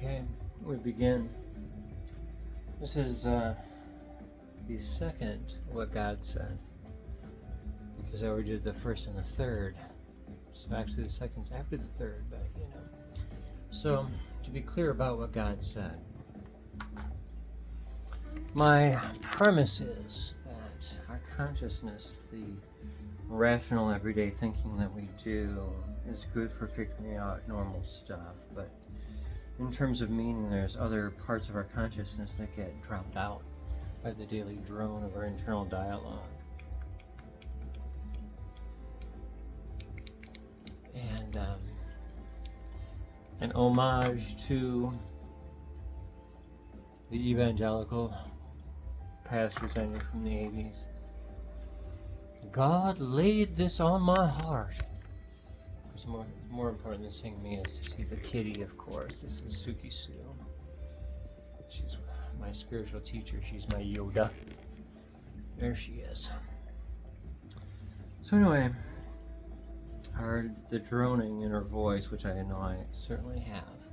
Okay, we begin. This is the second what God said, because I already did the first and the third. So actually the second's after the third, but you know. So, to be clear about what God said, my premise is that our consciousness, the rational everyday thinking that we do, is good for figuring out normal stuff, but in terms of meaning, there's other parts of our consciousness that get drowned out by the daily drone of our internal dialogue. And an homage to the evangelical pastors I knew from the 80s. God laid this on my heart. What's more important than seeing me is to see the kitty, of course. This is Suki Sue. She's my spiritual teacher. She's my Yoda. There she is. So anyway, the droning in her voice, which I know I certainly have,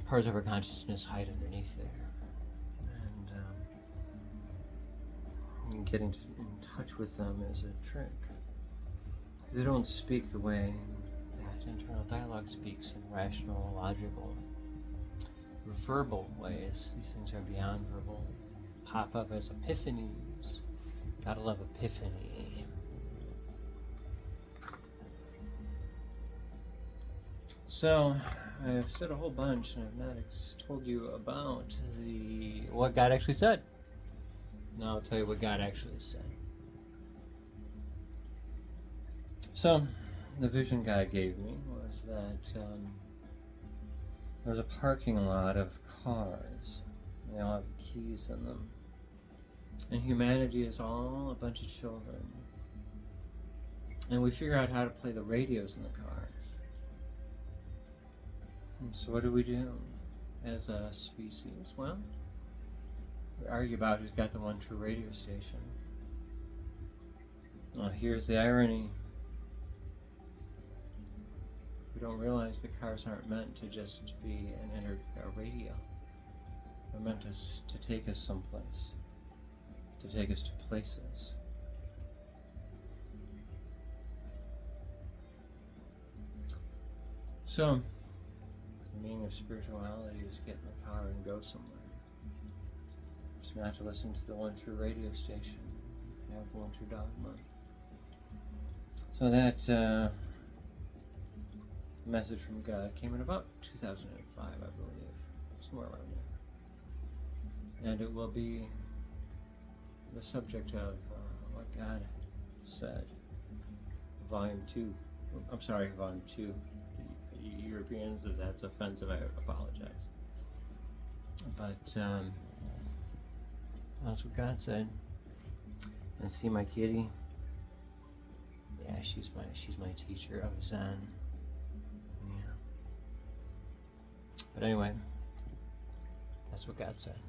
parts of her consciousness hide underneath there. And getting in touch with them is a trick. They don't speak the way that internal dialogue speaks in rational, logical, verbal ways. These things are beyond verbal. Pop up as epiphanies. Gotta love epiphany. So, I've said a whole bunch, and I've not told you about what God actually said. Now I'll tell you what God actually said. So, the vision God gave me was that there was a parking lot of cars. They all have the keys in them. And humanity is all a bunch of children. And we figure out how to play the radios in the cars. And so what do we do as a species? Well, we argue about who's got the one true radio station. Well, here's the irony. We don't realize the cars aren't meant to just be a radio. They're meant to take us someplace, to take us to places. So, the meaning of spirituality is to get in the car and go somewhere. It's not to listen to the one true radio station, have the one true dogma. So that message from God came in about 2005, I believe, somewhere around there. And it will be the subject of what God said, Volume 2. I'm sorry, Volume 2. The Europeans, if that's offensive, I apologize. But that's what God said. And see my kitty? Yeah, she's my teacher of Zen. Yeah. But anyway, that's what God said.